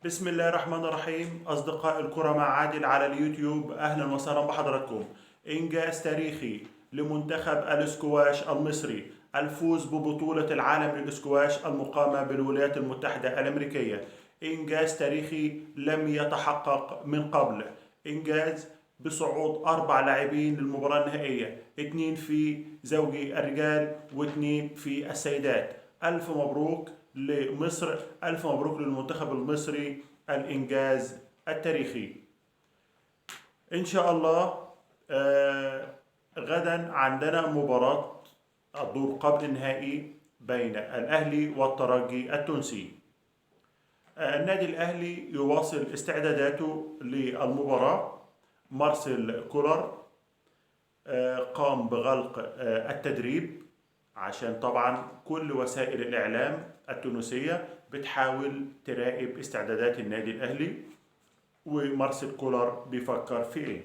بسم الله الرحمن الرحيم. أصدقاء الكرة مع عادل على اليوتيوب، أهلا وسهلا بحضراتكم. إنجاز تاريخي لمنتخب الاسكواش المصري، الفوز ببطولة العالم للاسكواش المقامة بالولايات المتحدة الأمريكية. إنجاز تاريخي لم يتحقق من قبل. إنجاز بصعود 4 لاعبين للمباراة النهائية، 2 في زوجي الرجال و2 في السيدات. ألف مبروك لمصر، ألف مبروك للمنتخب المصري، الإنجاز التاريخي. إن شاء الله غدا عندنا مباراة الدور قبل النهائي بين الأهلي والترجي التونسي. النادي الأهلي يواصل استعداداته للمباراة. مارسيل كولر قام بغلق التدريب عشان طبعا كل وسائل الإعلام التونسية بتحاول تراقب استعدادات النادي الأهلي ومارسيل كولر بيفكر في إيه.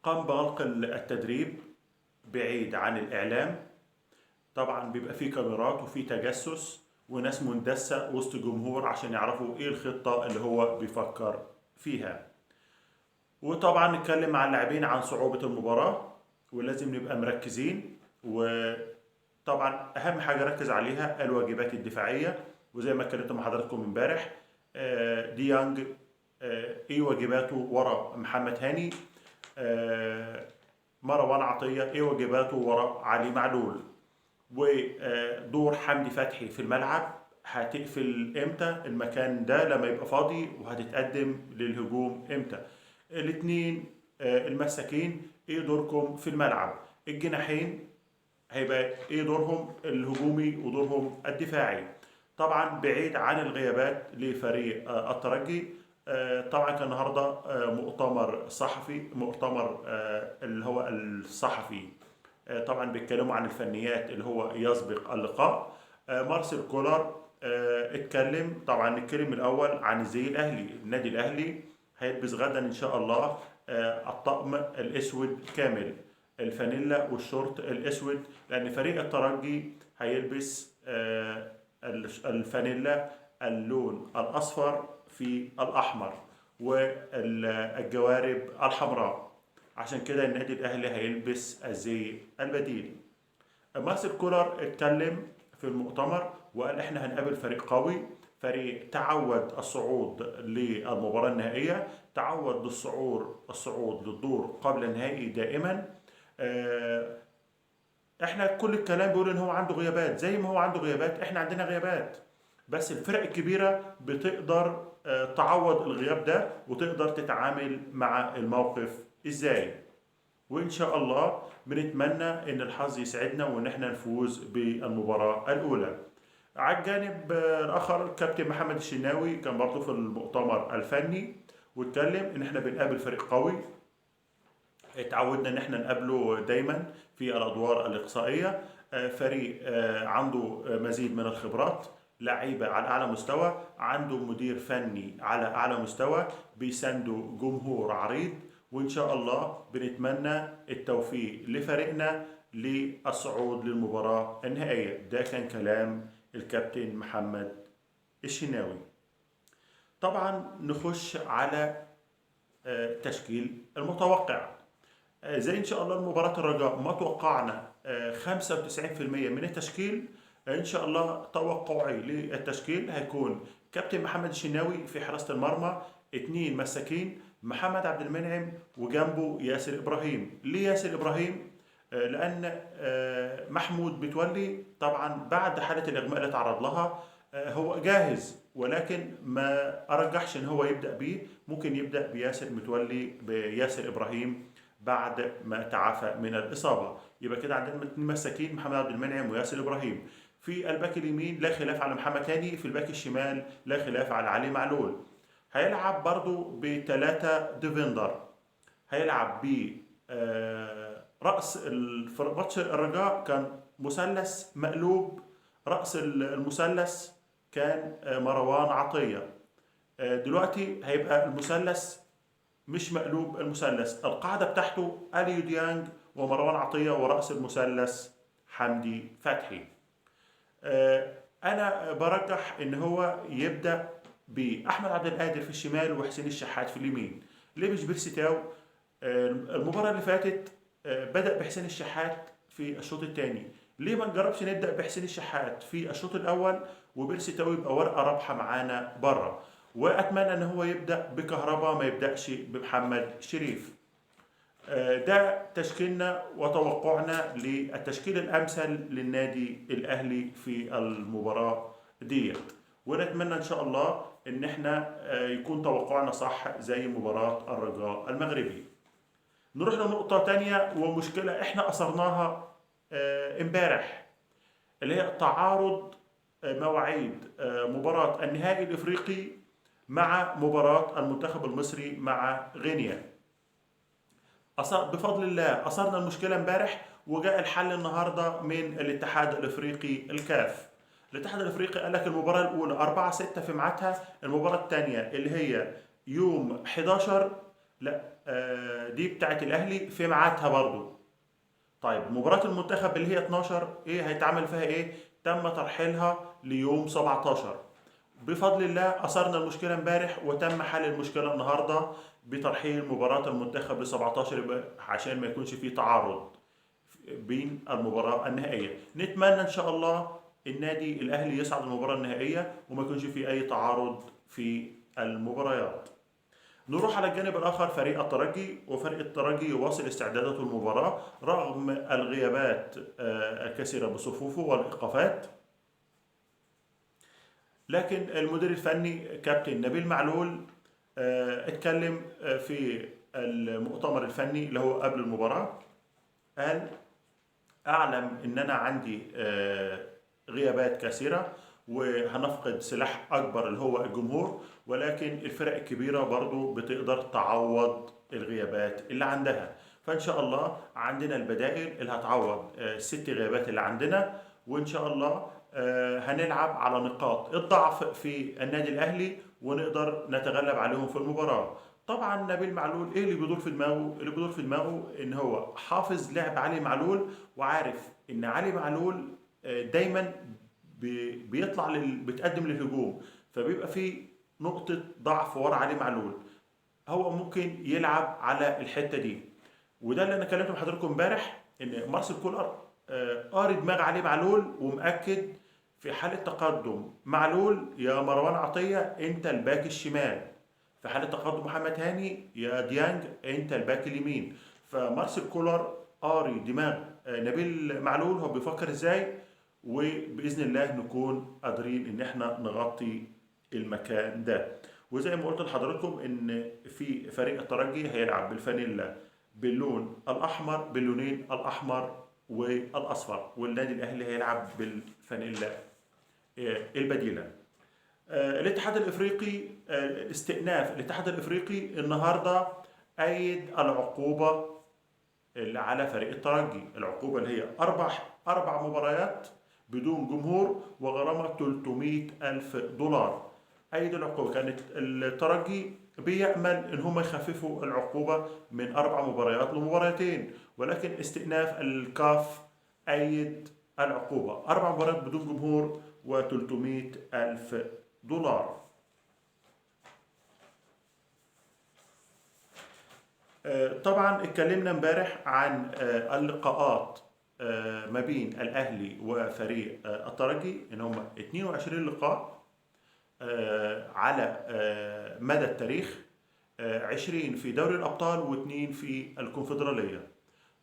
قام بغلق التدريب بعيد عن الإعلام. طبعا بيبقى فيه كاميرات وفيه تجسس وناس مندسة وسط جمهور عشان يعرفوا إيه الخطة اللي هو بيفكر فيها. وطبعا نتكلم مع اللاعبين عن صعوبة المباراة ولازم نبقى مركزين. وطبعا أهم حاجة ركز عليها الواجبات الدفاعية، وزي ما اتكلمت مع حضراتكم امبارح ديانج ايه واجباته ورا محمد هاني، مروان عطية ايه واجباته ورا علي معلول، ودور حمدي فتحي في الملعب هتقفل امتى المكان ده لما يبقى فاضي، وهتتقدم للهجوم امتى. الاثنين المساكين ايه دوركم في الملعب. الجناحين هيبقى ايه دورهم الهجومي ودورهم الدفاعي. طبعا بعيد عن الغيابات لفريق الترجي. طبعا كان النهارده مؤتمر صحفي، مؤتمر اللي هو الصحفي. طبعا بيتكلموا عن الفنيات اللي هو يسبق اللقاء. مارسيل كولر اتكلم. طبعا نتكلم الاول عن الزي الاهلي. النادي الاهلي هيلبس غدا ان شاء الله الطقم الاسود كامل، الفانيلا والشورت الاسود، لان فريق الترجي هيلبس الفانيلا اللون الاصفر في الاحمر والجوارب الحمراء. عشان كده النادي الاهلي هيلبس الزي البديل. مارسيل كولر اتكلم في المؤتمر وقال احنا هنقابل فريق قوي، فريق تعود الصعود للمباراة النهائية، تعود الصعود للدور قبل النهائي دائما. احنا كل الكلام بيقول ان هو عنده غيابات، زي ما هو عنده غيابات احنا عندنا غيابات، بس الفرق الكبيرة بتقدر تعوض الغياب ده وتقدر تتعامل مع الموقف ازاي. وان شاء الله بنتمنى ان الحظ يسعدنا وان احنا نفوز بالمباراة الاولى. على الجانب الاخر كابتن محمد الشناوي كان برضه في المؤتمر الفني واتكلم ان احنا بنقابل فريق قوي، اتعودنا ان احنا نقابله دايما في الادوار الاقصائيه. فريق عنده مزيد من الخبرات، لعيبه على اعلى مستوى، عنده مدير فني على اعلى مستوى، بيساندوا جمهور عريض. وان شاء الله بنتمنى التوفيق لفريقنا للصعود للمباراه النهائيه. ده كان كلام الكابتن محمد الشناوي. طبعا نخش على تشكيل المتوقع. زي ان شاء الله المباراة الرجاء ما توقعنا 95% من التشكيل. ان شاء الله توقعي للتشكيل هيكون كابتن محمد الشناوي في حراسة المرمى، 2 مساكين، محمد عبد المنعم وجنبه ياسر ابراهيم. ليه ياسر ابراهيم؟ لان محمود متولي طبعا بعد حالة الاغماء اللي تعرض لها هو جاهز، ولكن ما ارجحش ان هو يبدا بيه. ممكن يبدا بياسر متولي بياسر ابراهيم بعد ما تعافى من الاصابه. يبقى كده عندنا 2 مساكين، محمد عبد المنعم وياسر ابراهيم. في الباك اليمين لا خلاف على محمد هاني، في الباك الشمال لا خلاف على علي معلول. هيلعب برضو ب3 ديفندر. هيلعب ب رأس ماتش الرجاء كان مثلث مقلوب، رأس المثلث كان مروان عطية. دلوقتي هيبقى المثلث مش مقلوب، المثلث القاعدة بتاعته أليو ديانج ومروان عطية، ورأس المثلث حمدي فتحي. أنا برجح إن هو يبدأ باحمد عبد القادر في الشمال وحسين الشحات في اليمين. ليه مش بيرسي تاو؟ المباراه اللي فاتت بدا بحسين الشحات في الشوط الثاني. ليه ما نجربش نبدا بحسين الشحات في الشوط الاول وبيرسي تاو يبقى ورقه رابحه معانا بره؟ واتمنى ان هو يبدا بكهربا، ما يبداش بمحمد شريف. ده تشكيلنا وتوقعنا للتشكيل الامثل للنادي الاهلي في المباراه ديت، ونتمنى ان شاء الله ان احنا يكون توقعنا صح زي مباراه الرجاء المغربي. نروح لنقطه تانية ومشكله احنا اثرناها امبارح، اللي هي تعارض مواعيد مباراه النهائي الافريقي مع مباراه المنتخب المصري مع غينيا. بفضل الله أثرنا المشكلة امبارح، وجاء الحل النهارده من الاتحاد الافريقي الكاف. الاتحاد الافريقي قال لك المباراة الأولى 4/6 في ميعادها، المباراة الثانية اللي هي يوم 11 لا دي بتاعت الأهلي في ميعادها برضه. طيب مباراة المنتخب اللي هي 12 ايه هيتعمل فيها ايه؟ تم ترحيلها ليوم 17. بفضل الله أثرنا المشكلة امبارح وتم حل المشكلة النهاردة بترحيل مباراة المنتخب ل 17 عشان ما يكونش فيه تعارض بين المباراة النهائية. نتمنى إن شاء الله النادي الأهلي يصعد المباراة النهائية وما يكونش فيه أي تعارض في المباريات. نروح على الجانب الآخر فريق الترجي، وفريق الترجي يواصل استعداداته المباراة رغم الغيابات الكثيرة بصفوفه والإيقافات. لكن المدير الفني كابتن نبيل معلول اتكلم في المؤتمر الفني اللي هو قبل المباراة. قال أعلم إن أنا عندي غيابات كثيرة وهنفقد سلاح أكبر اللي هو الجمهور، ولكن الفرق الكبيرة برضو بتقدر تعوض الغيابات اللي عندها. فإن شاء الله عندنا البدائل اللي هتعوض الست غيابات اللي عندنا، وإن شاء الله هنلعب على نقاط الضعف في النادي الأهلي ونقدر نتغلب عليهم في المباراة. طبعا نبيل معلول ايه اللي بيدور في دماغه؟ اللي بيدور في دماغه ان هو حافظ لعب علي معلول، وعارف ان علي معلول دايما بيطلع بيتقدم للهجوم، فبيبقى في نقطة ضعف ورا علي معلول. هو ممكن يلعب على الحتة دي، وده اللي انا كلمت مع حضراتكم امبارح ان مارسيل كولر قاري دماغ علي معلول ومأكد في حالة تقدم معلول يا مروان عطية انت الباك الشمال، في حالة تقدم محمد هاني يا ديانج انت الباك اليمين. فمارسيل كولر قاري دماغ نبيل معلول هو بيفكر ازاي، وباذن الله نكون قادرين ان احنا نغطي المكان ده. وزي ما قلت لحضراتكم ان في فريق الترجي هيلعب بالفانيلا باللون الاحمر، باللونين الاحمر والاصفر، والنادي الاهلي هيلعب بالفانيلا البديله. الاتحاد الافريقي استئناف الاتحاد الافريقي النهارده ايد العقوبه اللي على فريق الترجي، العقوبه اللي هي اربع مباريات بدون جمهور وغرامه 300,000 دولار. ايد العقوبه. كانت الترجي بيأمل ان هم يخففوا العقوبه من 4 مباريات لمباراتين، ولكن استئناف الكاف ايد العقوبه 4 مباريات بدون جمهور و300,000 دولار. طبعا اتكلمنا امبارح عن اللقاءات ما بين الاهلي وفريق الترجي، ان هم 22 لقاء على مدى التاريخ، 20 في دوري الابطال و2 في الكونفدراليه.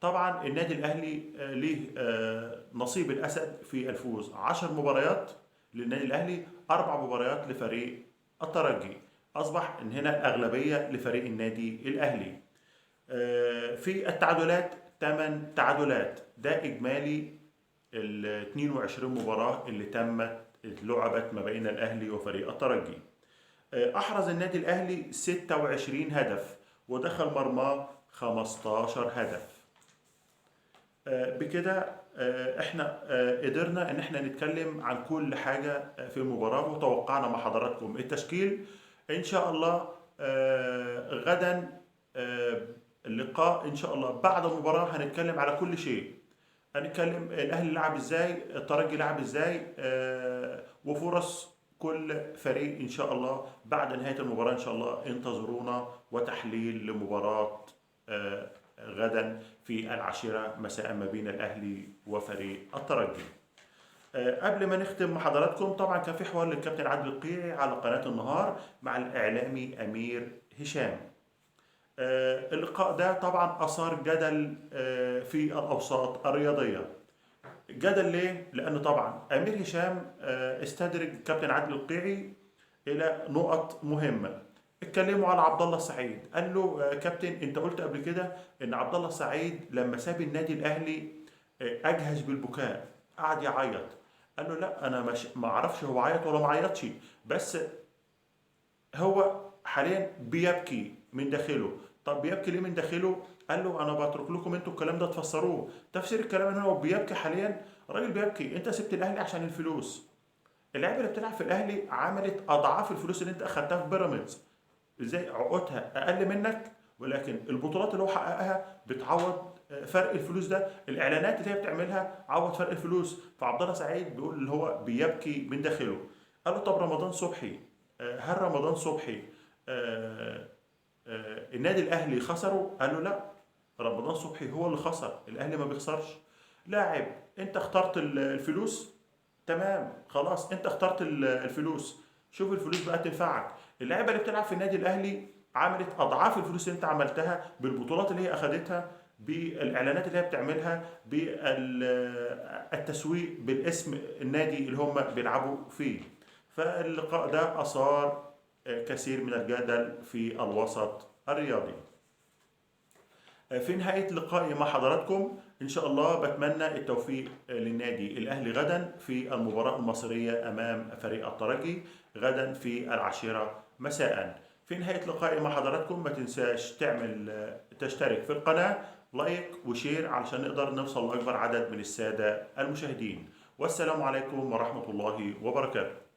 طبعا النادي الاهلي ليه نصيب الاسد في الفوز، 10 مباريات للنادي الاهلي، 4 مباريات لفريق الترجي. اصبح ان هنا الاغلبيه لفريق النادي الاهلي. في التعادلات 8 تعادلات، ده اجمالي ال 22 مباراه اللي لعبت ما بين الاهلي وفريق الترجي. احرز النادي الاهلي 26 هدف ودخل مرماه 15 هدف. بكده احنا قدرنا ان احنا نتكلم عن كل حاجة في المباراة، وتوقعنا مع حضراتكم التشكيل. ان شاء الله غدا اللقاء ان شاء الله بعد المباراة هنتكلم على كل شيء. هنتكلم الاهلي لعب ازاي، الترجي لعب ازاي، وفرص كل فريق إن شاء الله بعد نهاية المباراة إن شاء الله انتظرونا وتحليل لمباراة غدا في 10 مساء ما بين الأهلي وفريق الترجي. قبل ما نختم مع حضراتكم، طبعا كان في حوار للكابتن عادل القيعي على قناة النهار مع الإعلامي أمير هشام. اللقاء ده طبعا أثار جدل في الأوساط الرياضية. جدل ليه؟ لأنه طبعا أمير هشام استدرج الكابتن عادل القيعي إلى نقط مهمة. اتكلموا على عبد الله السعيد، قال له كابتن أنت قلت قبل كده إن عبد الله السعيد لما ساب النادي الأهلي أجهز بالبكاء، قعد يعيط. قال له لا، أنا مش ما أعرفش هو عيط ولا ما عيطش، بس هو حاليا بيبكي من داخله. طب بيبكي ليه من داخله؟ قال له انا بترك لكم انتوا الكلام ده تفسروه. تفسير الكلام ان هو بيبكي حاليا، راجل بيبكي. انت سبت الاهلي عشان الفلوس. اللعيبه اللي بتلعب في الاهلي عملت اضعاف الفلوس اللي انت اخدتها في بيراميدز، ازاي عقودها اقل منك، ولكن البطولات اللي هو حققها بتعوض فرق الفلوس ده. الاعلانات اللي هي بتعملها عوض فرق الفلوس. فعبد الله سعيد بيقول اللي هو بيبكي من داخله. قال له طب رمضان صبحي، هل رمضان صبحي النادي الاهلي خسره؟ قال له لا، رمضان صبحي هو اللي خسر، الاهلي ما بيخسرش. لاعب انت اخترت الفلوس، تمام خلاص، انت اخترت الفلوس، شوف الفلوس بقى تنفعك. اللعيبه اللي بتلعب في النادي الاهلي عملت اضعاف الفلوس اللي انت عملتها بالبطولات اللي هي اخذتها، بالاعلانات اللي هي بتعملها، بالتسويق باسم النادي اللي هم بيلعبوا فيه. فاللقاء ده اثار كثير من الجدل في الوسط الرياضي. في نهاية لقائي مع حضراتكم إن شاء الله بتمنى التوفيق للنادي الأهلي غدا في المباراة المصرية أمام فريق الترجي غدا في 10 مساء. في نهاية لقائي مع حضراتكم ما تنساش تشترك في القناة، لايك وشير علشان نقدر نوصل لأكبر عدد من السادة المشاهدين. والسلام عليكم ورحمة الله وبركاته.